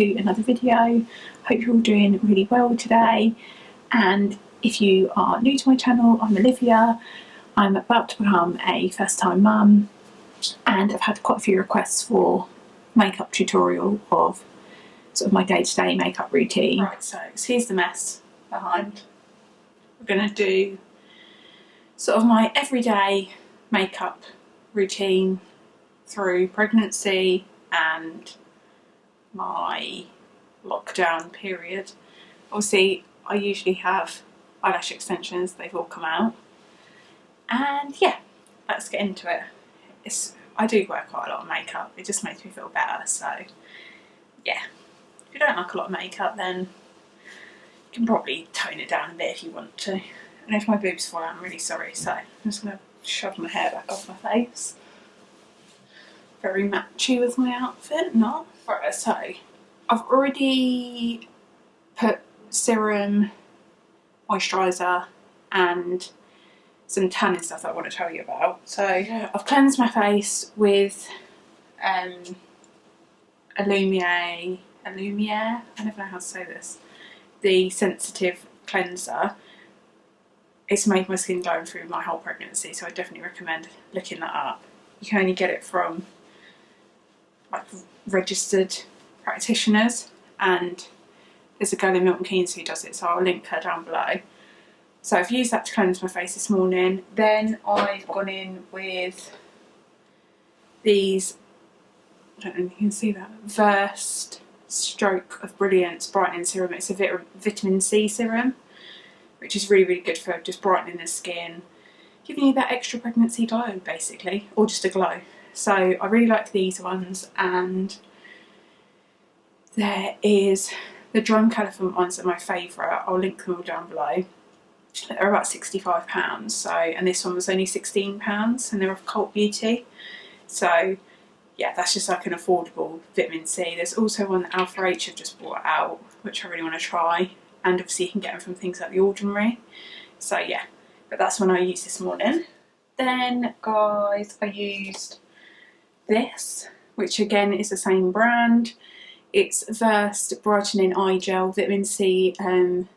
to another video. Hope you're all doing really well today, and if you are new to my channel, I'm Olivia. I'm about to become a first time mum, and I've had quite a few requests for makeup tutorial of sort of my day-to-day makeup routine. Right, so here's the mess behind. We're going to do sort of my everyday makeup routine through pregnancy and my lockdown period. Obviously I usually have eyelash extensions, they've all come out, and yeah, let's get into it. I do wear quite a lot of makeup, it just makes me feel better, so yeah, if you don't like a lot of makeup then you can probably tone it down a bit if you want to. And if my boobs fall out, I'm really sorry, so I'm just going to shove my hair back off my face. Very matchy with my outfit, not? Right, so I've already put serum, moisturiser and some tanning stuff that I want to tell you about. So I've cleansed my face with Illumiere, I never know how to say this, the sensitive cleanser. It's made my skin glow through my whole pregnancy, so I definitely recommend looking that up. You can only get it from like registered practitioners, and there's a girl in Milton Keynes who does it, so I'll link her down below. So I've used that to cleanse my face this morning. Then I've gone in with these, I don't know if you can see that, Versed Stroke of Brilliance Brightening Serum. It's a vitamin C serum, which is really, really good for just brightening the skin, giving you that extra pregnancy glow basically, or just a glow. So I really like these ones, and there is the Drunk Elephant ones that are my favourite. I'll link them all down below. They're about £65, so, and this one was only £16, and they're of Cult Beauty. So yeah, that's just like an affordable vitamin C. There's also one that Alpha H have just brought out, which I really want to try, and obviously you can get them from things like The Ordinary. So yeah, but that's one I used this morning. Then guys, I used this, which again is the same brand. It's Versed Brightening Eye Gel, Vitamin C and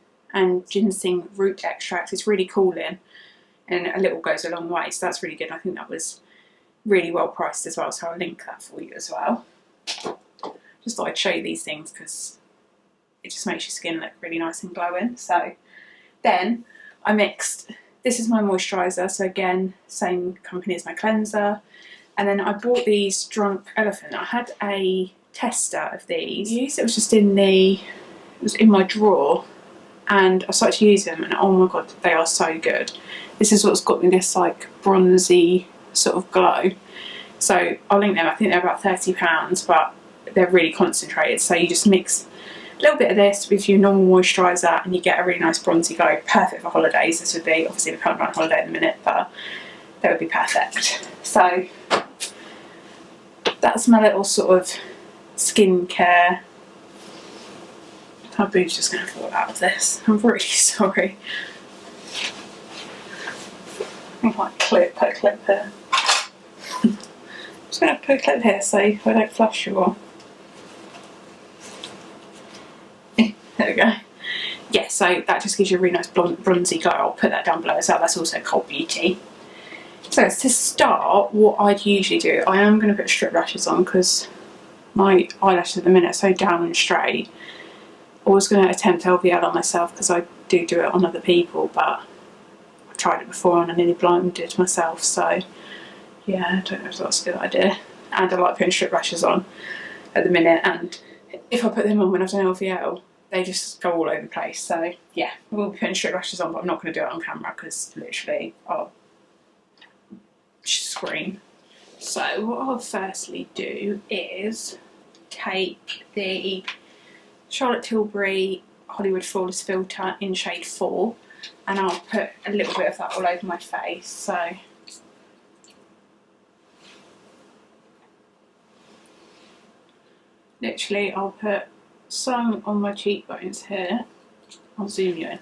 ginseng root extract. It's really cooling, and a little goes a long way, so that's really good. I think that was really well priced as well, so I'll link that for you as well. Just thought I'd show you these things because it just makes your skin look really nice and glowing. So then I mixed, this is my moisturiser, so again same company as my cleanser. And then I bought these Drunk Elephant. I had a tester of these. It was just in my drawer, and I started to use them, and oh my god, they are so good. This is what's got me this like bronzy sort of glow. So I'll link them. I think they're about £30, but they're really concentrated. So you just mix a little bit of this with your normal moisturiser and you get a really nice bronzy glow. Perfect for holidays. This would be, obviously we can't go on holiday in a minute, but that would be perfect. So that's my little sort of skincare. My boob's just going to fall out of this. I'm really sorry. I might put a clip here. I'm just going to put a clip here so I don't flush you all. There we go. Yeah, so that just gives you a really nice bronzy glow. I'll put that down below as well. That's also Cult Beauty. So to start, what I'd usually do, I am going to put strip lashes on because my eyelashes at the minute are so down and straight. I was going to attempt LVL on myself because I do it on other people, but I've tried it before and I nearly blinded myself, so yeah, I don't know if that's a good idea. And I like putting strip lashes on at the minute, and if I put them on when I've done LVL, they just go all over the place. So yeah, we'll be putting strip lashes on, but I'm not going to do it on camera because literally I'll scream. So what I'll firstly do is take the Charlotte Tilbury Hollywood Flawless Filter in shade 4, and I'll put a little bit of that all over my face. So literally I'll put some on my cheekbones here. I'll zoom you in.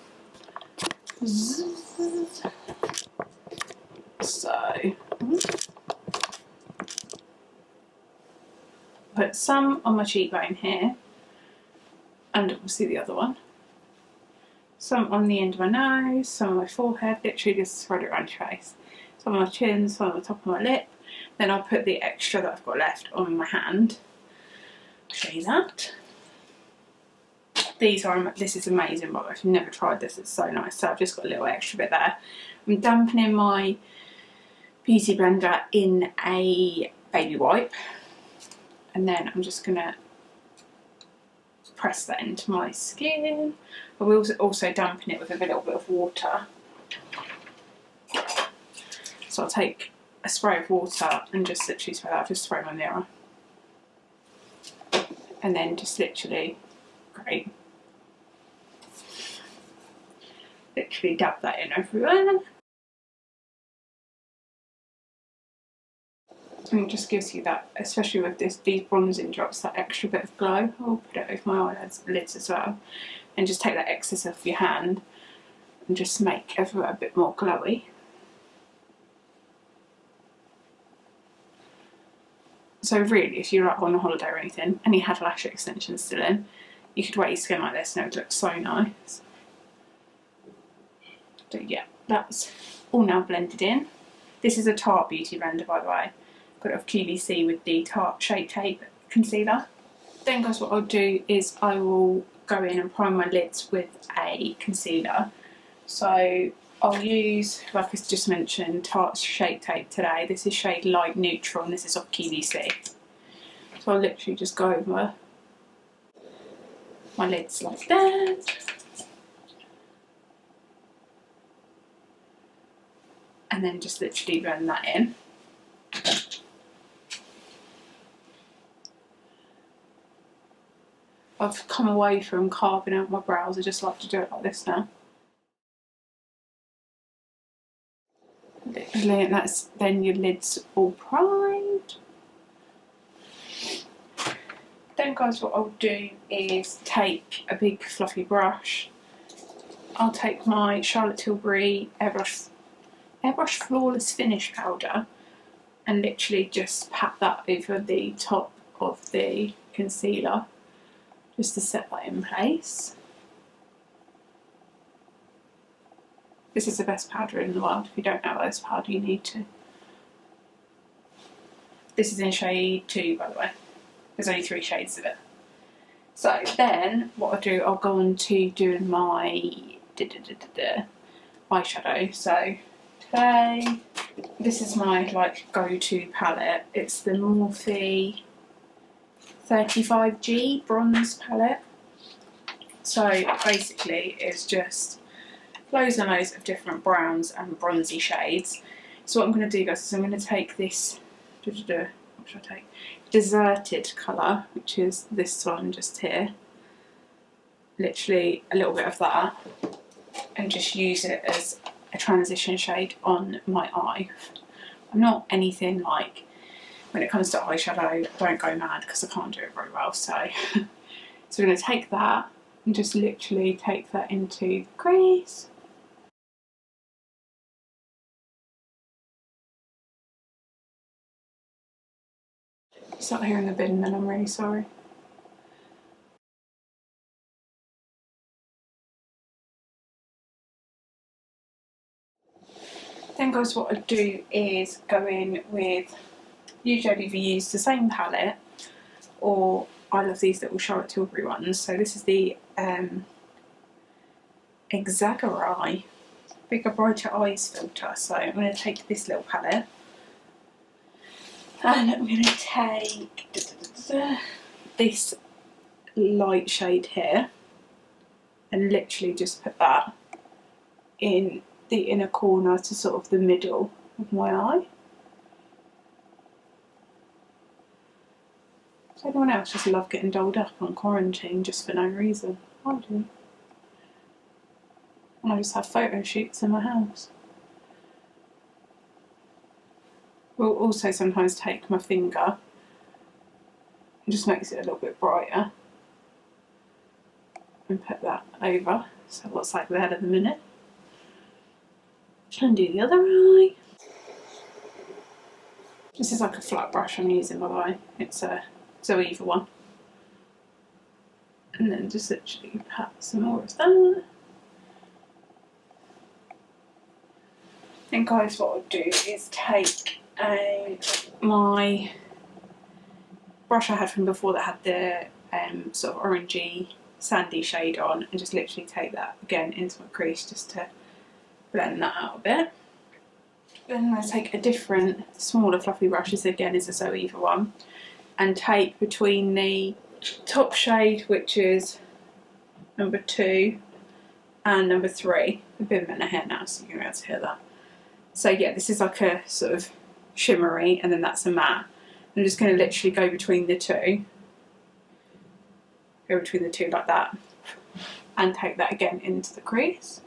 So put some on my cheekbone here, and obviously the other one. Some on the end of my nose, some on my forehead, literally just spread it around your face. Some on my chin, some on the top of my lip. Then I'll put the extra that I've got left on my hand. I'll show you that. This is amazing, but I've never tried this, it's so nice. So I've just got a little extra bit there. I'm dampening my beauty blender in a baby wipe, and then I'm just gonna press that into my skin. I will also dampen it with a little bit of water. So I'll take a spray of water and just literally spray that. I'll just spray my mirror. And then just literally, great. Literally dab that in everywhere. And it just gives you that, especially with these bronzing drops, that extra bit of glow. I'll put it over my eyelids as well. And just take that excess off your hand and just make everywhere a bit more glowy. So really, if you're like on a holiday or anything and you had lash extensions still in, you could wear your skin like this and it would look so nice. So yeah, that's all now blended in. This is a Tarte beauty blender, by the way. Got it off QVC with the Tarte Shape Tape concealer. Then guys, what I'll do is I will go in and prime my lids with a concealer. So I'll use, like I just mentioned, Tarte Shape Tape today. This is shade Light Neutral and this is off QVC. So I'll literally just go over my lids like that. And then just literally blend that in. I've come away from carving out my brows, I just like to do it like this now. Literally, and that's then your lid's all primed. Then guys, what I'll do is take a big fluffy brush. I'll take my Charlotte Tilbury Airbrush Flawless Finish powder and literally just pat that over the top of the concealer just to set that in place. This is the best powder in the world. If you don't know about this powder, you need to. This is in shade 2, by the way. There's only 3 shades of it. So then what I'll do, I'll go on to doing my eyeshadow. So today, this is my like go-to palette. It's the Morphe 35G bronze palette. So basically it's just loads and loads of different browns and bronzy shades. So what I'm going to do guys is I'm going to take this, what should I take? Deserted colour, which is this one just here. Literally a little bit of that and just use it as a transition shade on my eye. I'm not anything like, when it comes to eyeshadow, I don't go mad because I can't do it very well. So we're going to take that and just literally take that into the crease. It's not here in the bin then, I'm really sorry. Then guys, what I do is go in with, usually we use the same palette, or I love these little Charlotte Tilbury ones. So this is the Exaggerate Bigger Brighter Eyes filter. So I'm going to take this little palette and I'm going to take this light shade here and literally just put that in the inner corner to sort of the middle of my eye. Does anyone else just love getting dolled up on quarantine just for no reason? I do. And I just have photo shoots in my house. We'll also sometimes take my finger, it just makes it a little bit brighter, and put that over, so what's like that at the minute. And do the other eye. This is like a flat brush I'm using, by the way. It's a Zoeva one. and then just literally pat some more of that. And guys, what I'll do is take my brush I had from before that had the sort of orangey sandy shade on, and just literally take that again into my crease just to blend that out a bit. Then I'm going to take a different smaller fluffy brush, this again is a Zoeva one, and take between the top shade, which is number 2, and number 3. A bit of my hair now, so you're going to be able to hear that. So yeah, this is like a sort of shimmery, and then that's a matte. I'm just going to literally go between the two. Go between the two like that. And take that again into the crease.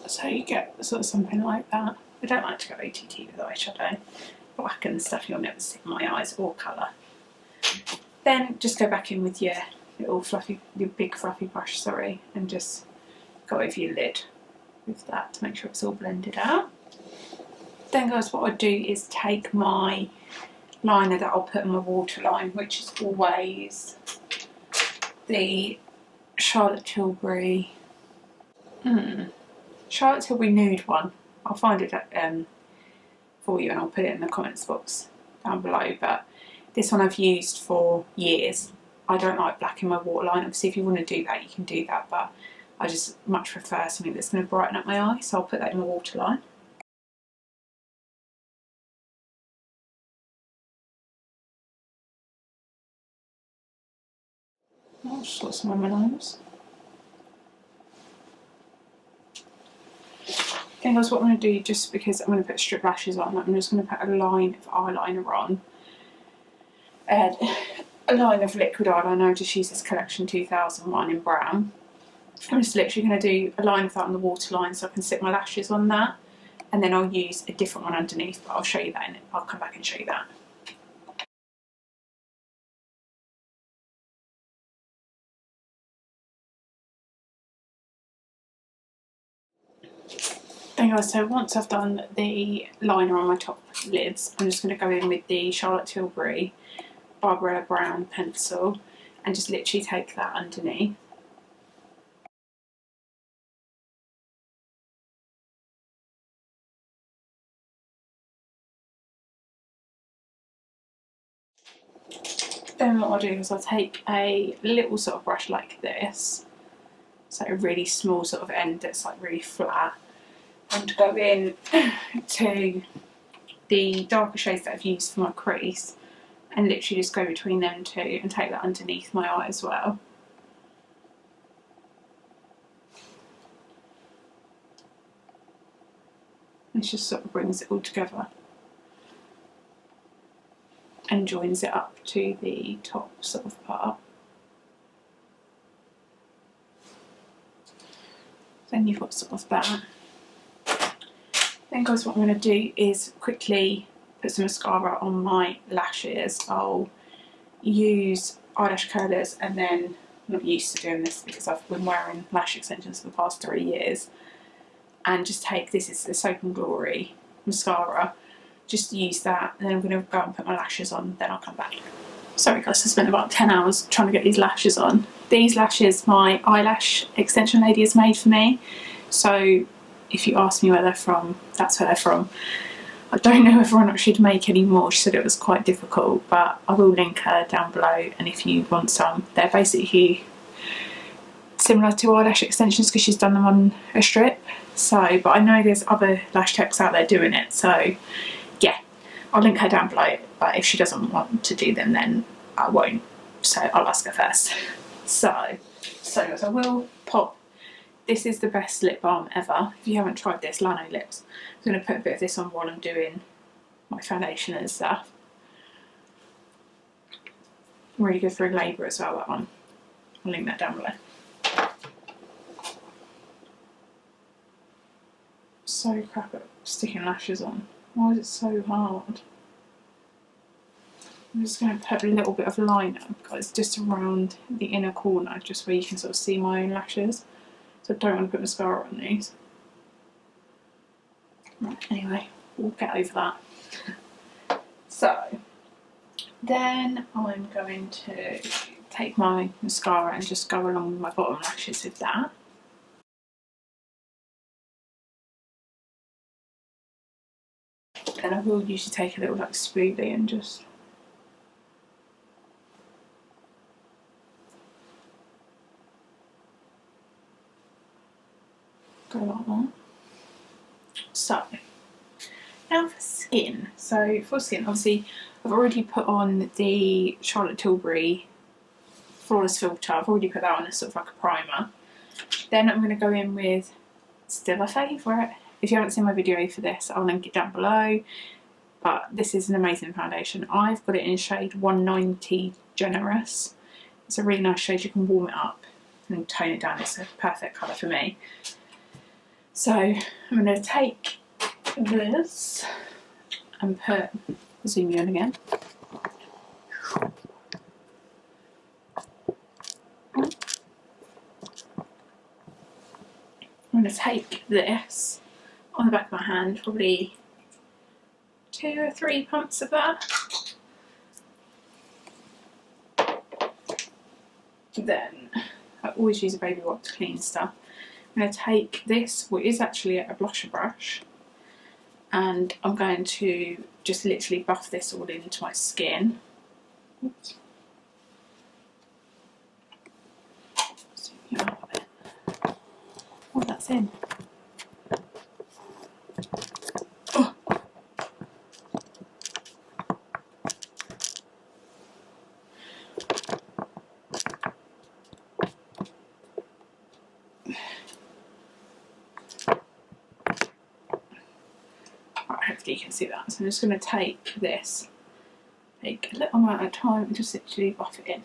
So you get sort of something like that. I don't like to go OTT with eyeshadow. Black and stuff you'll never see in my eyes, or colour. Then just go back in with your little fluffy, your big fluffy brush, sorry, and just go over your lid with that to make sure it's all blended out. Then guys, what I do is take my liner that I'll put in my waterline, which is always the Charlotte Tilbury nude one. I'll find it for you and I'll put it in the comments box down below, but this one I've used for years. I don't like black in my waterline. Obviously if you want to do that you can do that, but I just much prefer something that's going to brighten up my eye, so I'll put that in my waterline. I'll just got some on my nose. Then guys, what I'm going to do, just because I'm going to put strip lashes on, I'm just going to put a line of eyeliner on. And a line of liquid eyeliner. I just use this Collection 2001 in brown. I'm just literally going to do a line of that on the waterline so I can sit my lashes on that. And then I'll use a different one underneath, but I'll show you that in it. I'll come back and show you that. Then guys, so once I've done the liner on my top lids, I'm just going to go in with the Charlotte Tilbury Barbara Brown pencil and just literally take that underneath. Then what I'll do is I'll take a little sort of brush like this, so a really small sort of end that's like really flat, and go in to the darker shades that I've used for my crease and literally just go between them two and take that underneath my eye as well. It just sort of brings it all together and joins it up to the top sort of part. Then you've got sort of that. Then guys, what I'm going to do is quickly put some mascara on my lashes. I'll use eyelash curlers, and then I'm not used to doing this because I've been wearing lash extensions for the past 3 years, and just take, this is the Soap and Glory mascara, just use that, and then I'm going to go and put my lashes on, then I'll come back. Sorry guys, I spent about 10 hours trying to get these lashes on. These lashes my eyelash extension lady has made for me, so if you ask me where they're from, that's where they're from. I don't know whether or not she'd make any more. She said it was quite difficult, but I will link her down below, and if you want some, they're basically similar to eyelash extensions because she's done them on a strip. So, but I know there's other lash techs out there doing it, so yeah, I'll link her down below, but if she doesn't want to do them, then I won't, so I'll ask her first. So I will pop, this is the best lip balm ever. If you haven't tried this, Lano Lips. I'm going to put a bit of this on while I'm doing my foundation and stuff. Really good for labour as well, that one. I'll link that down below. So crap at sticking lashes on. Why is it so hard? I'm just going to put a little bit of liner, guys, just around the inner corner, just where you can sort of see my own lashes. So I don't want to put mascara on these. Right, anyway, we'll get over that. So then I'm going to take my mascara and just go along with my bottom lashes with that. And I will usually take a little like spoolie and just go like that. So now for skin. So for skin, obviously I've already put on the Charlotte Tilbury Flawless Filter. I've already put that on as sort of like a primer. Then I'm going to go in with still a favourite. If you haven't seen my video for this, I'll link it down below. But this is an amazing foundation. I've got it in shade 190 Generous. It's a really nice shade. You can warm it up and tone it down. It's a perfect colour for me. So I'm going to take this and zoom you in again. I'm going to take this on the back of my hand, probably 2 or 3 pumps of that. Then I always use a baby wipe to clean stuff. I'm going to take this, which is actually a blusher brush, and I'm going to just literally buff this all into my skin. Oops. Oh, that's in. Oh. Right, hopefully you can see that. So I'm just going to take this, take a little amount of time and just literally buff it in.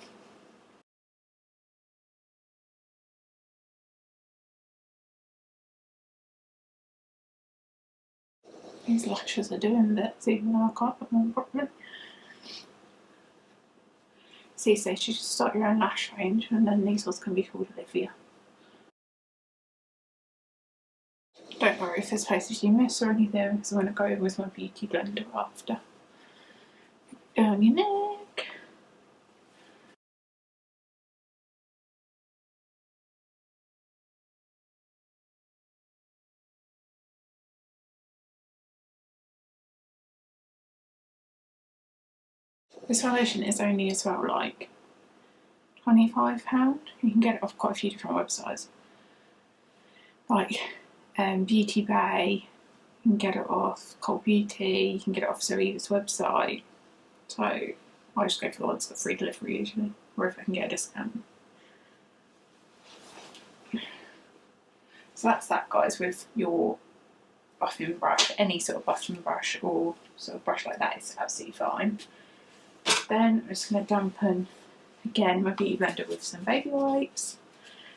These lashes are doing bits even though I can't put them on properly. See, so you just start your own lash range, and then these ones can be called Olivia. Don't worry if there's places you miss or anything, because I'm going to go in with my beauty blender after. On your neck. This foundation is only as well like £25. You can get it off quite a few different websites, like Beauty Bay. You can get it off Cult Beauty. You can get it off Zoeva's website. So I just go for the ones that free delivery usually, or if I can get a discount. So that's that, guys, with your buffing brush. Any sort of buffing brush or sort of brush like that is absolutely fine. Then I'm just going to dampen again my beauty blender with some baby wipes.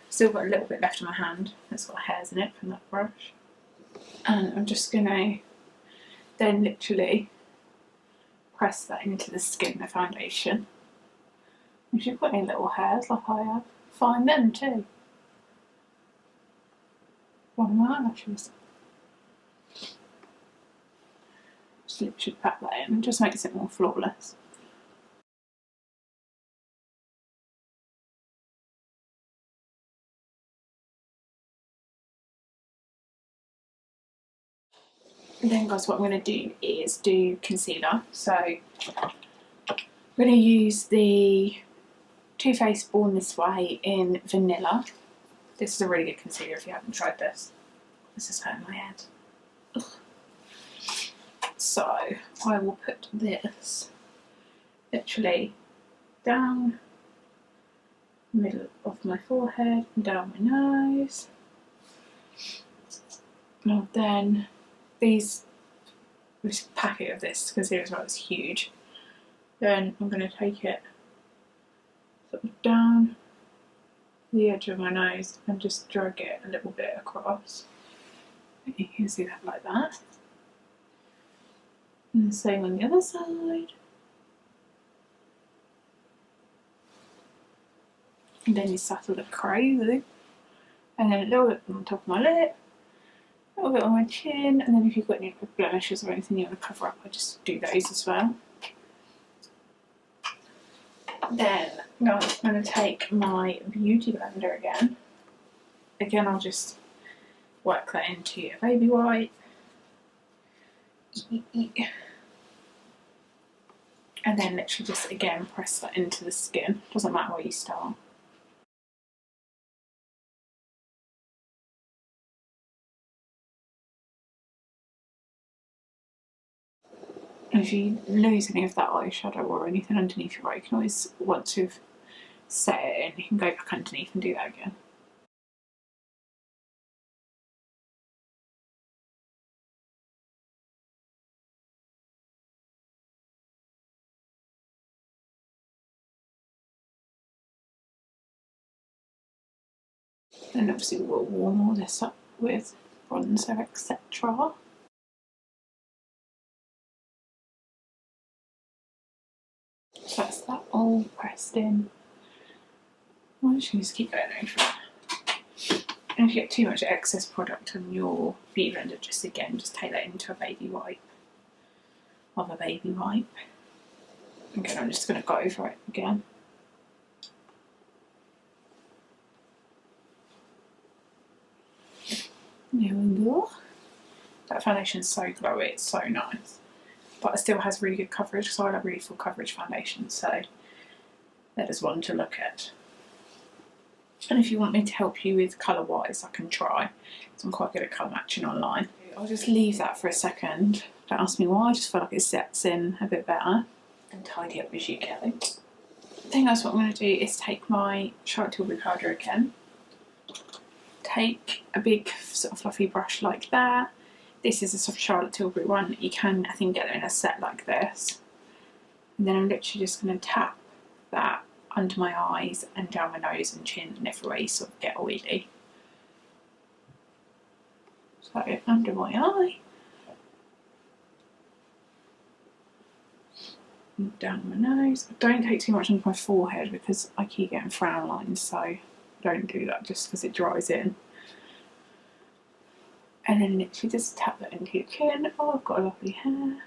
Still got a little bit left on my hand that's got hairs in it from that brush. And I'm just going to then literally press that into the skin of the foundation. If you've got any little hairs like I have, find them too. One of my eyelashes. Just literally pat that in, it just makes it more flawless. And then, guys, what I'm going to do is do concealer. So I'm going to use the Too Faced Born This Way in Vanilla. This is a really good concealer if you haven't tried this. This is hurting my head. Ugh. So I will put this literally down the middle of my forehead and down my nose. And then this packet of this concealer as well is huge. Then I'm going to take it sort of down the edge of my nose and just drag it a little bit across. You can see that like that. And the same on the other side. And then you start to look crazy. And then a little bit on top of my lip. A little bit on my chin, and then if you've got any blemishes or anything you want to cover up, I just do those as well. Then I'm going to take my beauty blender again. Again, I'll just work that into a baby wipe. And then literally just again press that into the skin. Doesn't matter where you start. And if you lose any of that eyeshadow or anything underneath your eye, you can always, once you've set it in, you can go back underneath and do that again. And obviously we'll warm all this up with bronzer, etc. So that's that all pressed in. I'll just keep going over it. And if you get too much excess product on your beauty blender, just take that into a baby wipe. Again, I'm just going to go over it again. There we go. That foundation is so glowy, it's so nice. But it still has really good coverage, so I love really full coverage foundations, so that is one to look at. And if you want me to help you with colour wise, I can try, because I'm quite good at colour matching online. I'll just leave that for a second. Don't ask me why, I just feel like it sets in a bit better. And tidy up as you go. I think that's what I'm going to do, is take my Charlotte Tilbury powder again. Take a big sort of fluffy brush like that. This is a soft Charlotte Tilbury one. You can, I think, get them in a set like this. And then I'm literally just going to tap that under my eyes and down my nose and chin and everywhere you sort of get oily. So under my eye. And down my nose. Don't take too much onto my forehead because I keep getting frown lines, so don't do that just because it dries in. And then literally just tap that into your chin. Oh, I've got a lovely hair.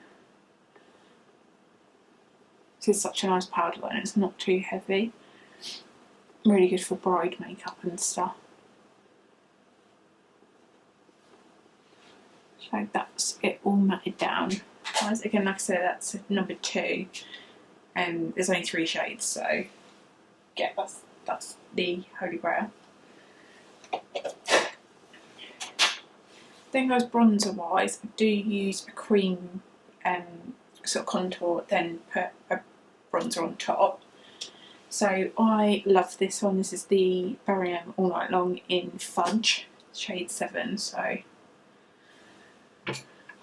This is such a nice powder and it's not too heavy. Really good for bride makeup and stuff. So that's it all matted down. Again, like I said, that's number 2. And there's only 3 shades, so yeah, that's the holy grail. Then guys, bronzer wise, I do use a cream sort of contour, then put a bronzer on top. So I love this one. This is the Barium All Night Long in Fudge, shade 7. So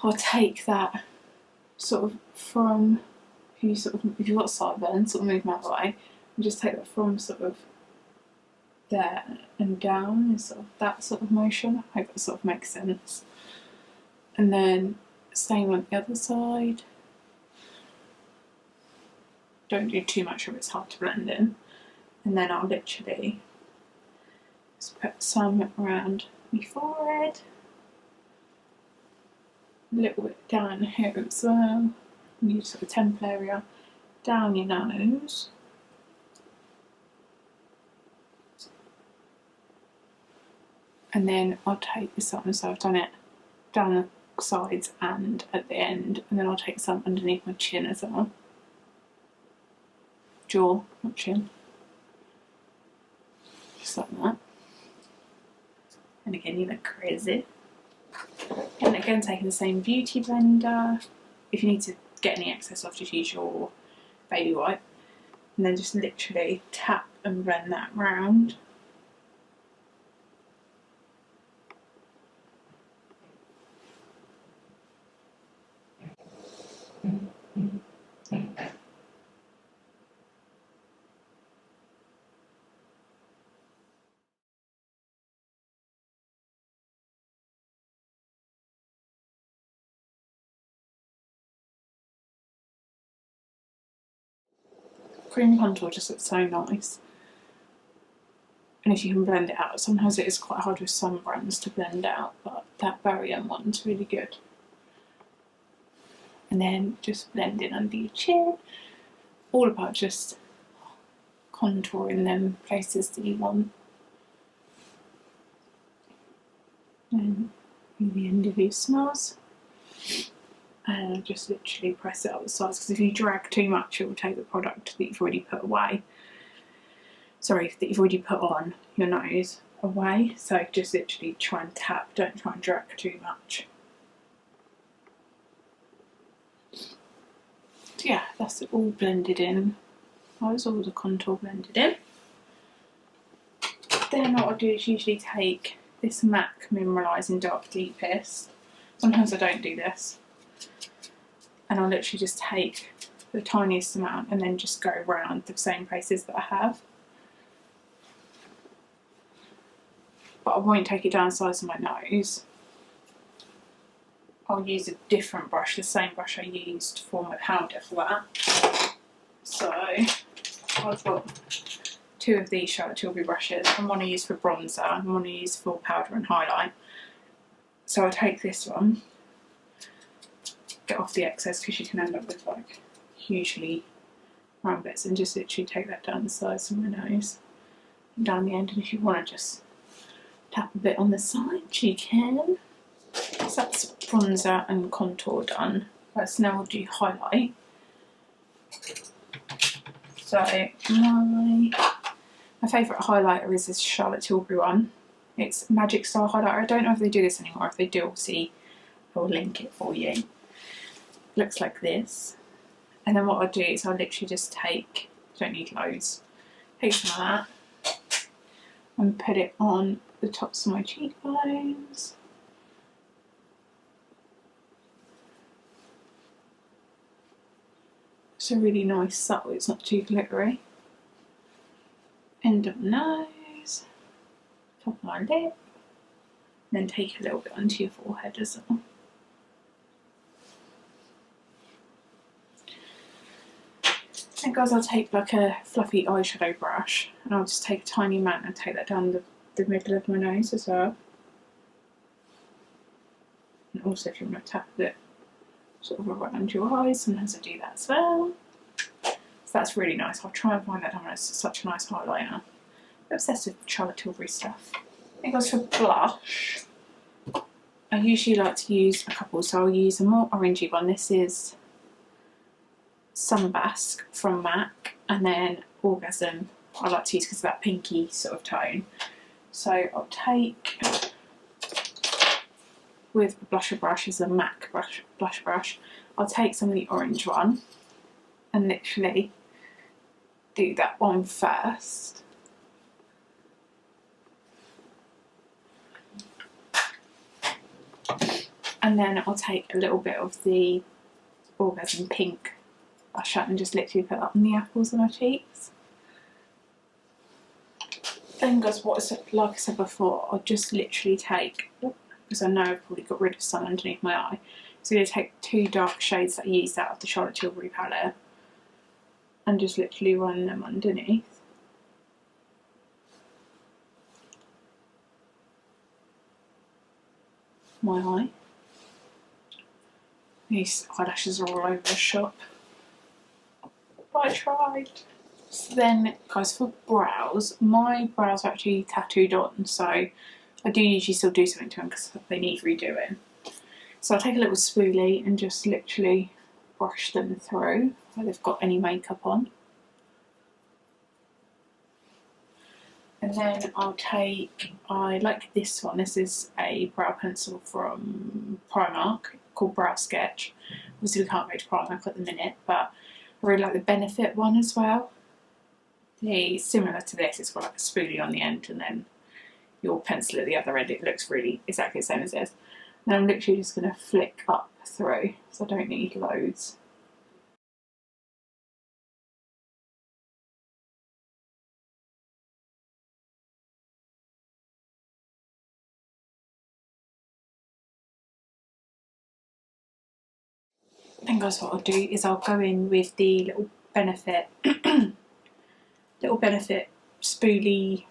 I'll take that sort of from, if you've got sideburns, sort of move them out of the way, and just take that from sort of there and down in sort of that sort of motion. I hope that sort of makes sense. And then same on the other side. Don't do too much of it, it's hard to blend in. And then I'll literally just put some around my forehead, a little bit down here as well, your sort of temple area, down your nose. And then I'll take this on, so I've done it down the sides and at the end, and then I'll take some underneath my chin as well. Jaw, not chin. Just like that. And again, you look crazy. And again, taking the same beauty blender. If you need to get any excess off, just use your baby wipe. And then just literally tap and blend that round. Cream contour just looks so nice. and if you can blend it out. Sometimes it is quite hard with some brands to blend out, but that Barrier one's really good. And then just blend in under your chin. All about just contouring them places that you want. And the end of your smudge. And just literally press it up the sides, because if you drag too much, it will take the product that you've already put away. Sorry, that you've already put on your nose away. So just literally try and tap, don't try and drag too much. So yeah, that's it all blended in. That's all the contour blended in. Then what I do is usually take this MAC Mineralising Dark Deepest. Sometimes I don't do this. And I'll literally just take the tiniest amount and then just go around the same places that I have. But I won't take it down the sides of my nose. I'll use a different brush, the same brush I used for my powder for that. So I've got two of these Charlotte Tilbury brushes, and one I use for bronzer and one I use for powder and highlight. So I'll take this one, get off the excess because you can end up with like hugely round bits, and just literally take that down the sides of my nose and down the end. And if you want to just tap a bit on the side, you can. So that's bronzer and contour done. Right, so now we'll do highlight. So my favourite highlighter is this Charlotte Tilbury one. It's Magic Star highlighter. I don't know if they do this anymore. If they do, obviously I'll link it for you. It looks like this. And then what I'll do is I'll literally just take, don't need loads, take some of that and put it on the tops of my cheekbones. It's a really nice subtle, it's not too glittery. End of my nose, top of my lip, then take a little bit onto your forehead as well. And guys, I'll take like a fluffy eyeshadow brush and I'll just take a tiny amount and take that down the middle of my nose as well. And also if you want to tap it sort of around your eyes, sometimes I do that as well. So that's really nice. I'll try and find that down. It's such a nice highlighter. I'm obsessed with Charlotte Tilbury stuff. I think as for blush, I usually like to use a couple, so I'll use a more orangey one. This is Sunbask from MAC, and then Orgasm I like to use because of that pinky sort of tone. So I'll take, with a blusher brush, is a MAC blush brush, I'll take some of the orange one and literally do that one first. And then I'll take a little bit of the Orgasm pink blusher and just literally put that on the apples of my cheeks. Then guys, like I said before, I'll just literally take, because I know I've probably got rid of some underneath my eye, so I'm going to take two dark shades that I used out of the Charlotte Tilbury palette and just literally run them underneath. My eye. These eyelashes are all over the shop, but I tried. So then guys, for brows, my brows are actually tattooed on, so I do usually still do something to them because they need redoing. So I'll take a little spoolie and just literally brush them through where they've got any makeup on. And then I'll take, I like this one, this is a brow pencil from Primark called Brow Sketch. Obviously we can't go to Primark at the minute, but I really like the Benefit one as well. Similar to this, it's got like a spoolie on the end and then your pencil at the other end. It looks really exactly the same as this. And I'm literally just going to flick up through, so I don't need loads. Then guys, what I'll do is I'll go in with the little Benefit spoolie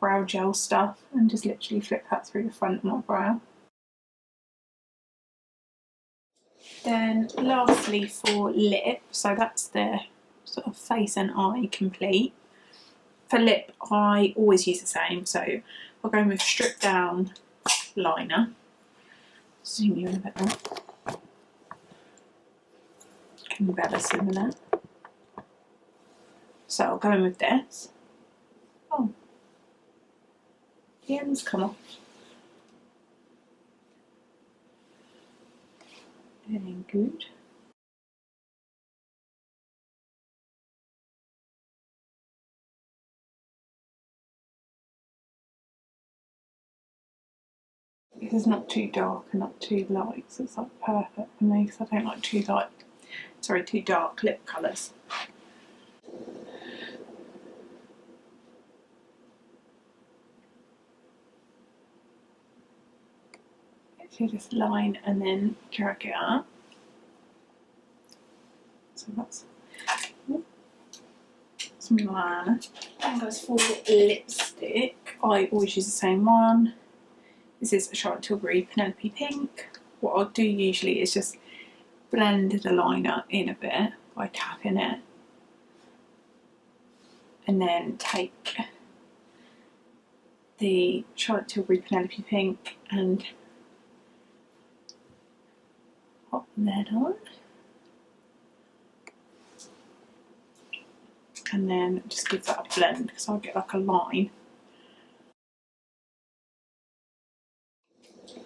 brow gel stuff and just literally flick that through the front of my brow. Then lastly for lip, so that's the sort of face and eye complete. For lip, I always use the same, so I'll go with stripped down liner. Zoom you in a bit more. Can be better similar. So I'll go in with this. Oh, the ends come off. Very good. This is not too dark and not too light, so it's like perfect for me because I don't like too dark lip colours. So just line and then drag it up. So that's something like that. And as for lipstick, I always use the same one. This is a Charlotte Tilbury Penelope Pink. What I'll do usually is just blend the liner in a bit by tapping it, and then take the Charlotte Tilbury Penelope Pink and pop that on, and then just give that a blend because I'll get like a line.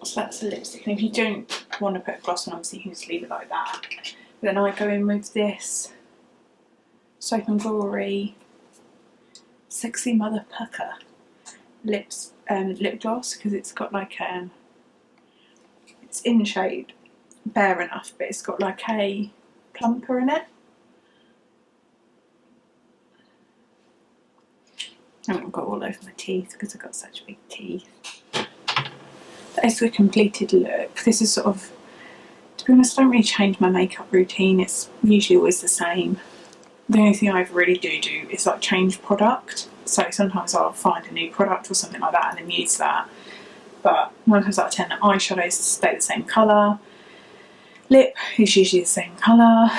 So that's the lipstick, and if you don't want to put a gloss on, obviously you can just leave it like that. But then I go in with this Soap and Glory Sexy Mother Pucker lip gloss because it's got like it's in shade Bare Enough, but it's got like a plumper in it. I haven't got all over my teeth because I've got such big teeth. That is the completed look. This is sort of, to be honest, I don't really change my makeup routine. It's usually always the same. The only thing I ever really do is like change product. So sometimes I'll find a new product or something like that and then use that. But 9 times out of 10, eyeshadows stay the same colour. Lip is usually the same colour.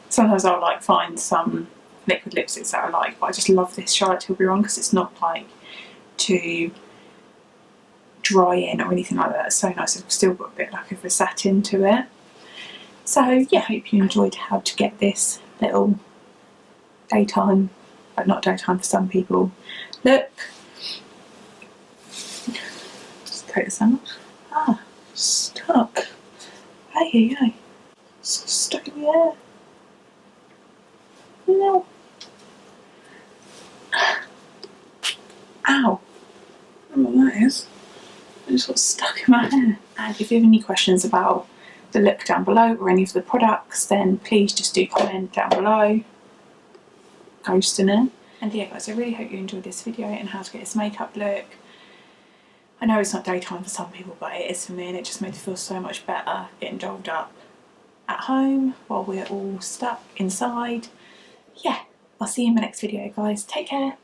Sometimes I'll like find some liquid lipsticks that I like, but I just love this Charlotte Tilbury one because it's not like too dry in or anything like that. It's so nice. It's still got a bit like of a satin to it. So yeah, I hope you enjoyed how to get this little daytime, but not daytime for some people, look. Just take this out. Ah, stuck. Hey. Stuck in the air. No. Ow. I don't know what that is. It just got stuck in my hair. And if you have any questions about the look down below or any of the products, then please just do comment down below. Ghosting it. And yeah guys, I really hope you enjoyed this video and how to get this makeup look. I know it's not daytime for some people, but it is for me, and it just made me feel so much better getting dolled up at home while we're all stuck inside. Yeah, I'll see you in my next video guys. Take care.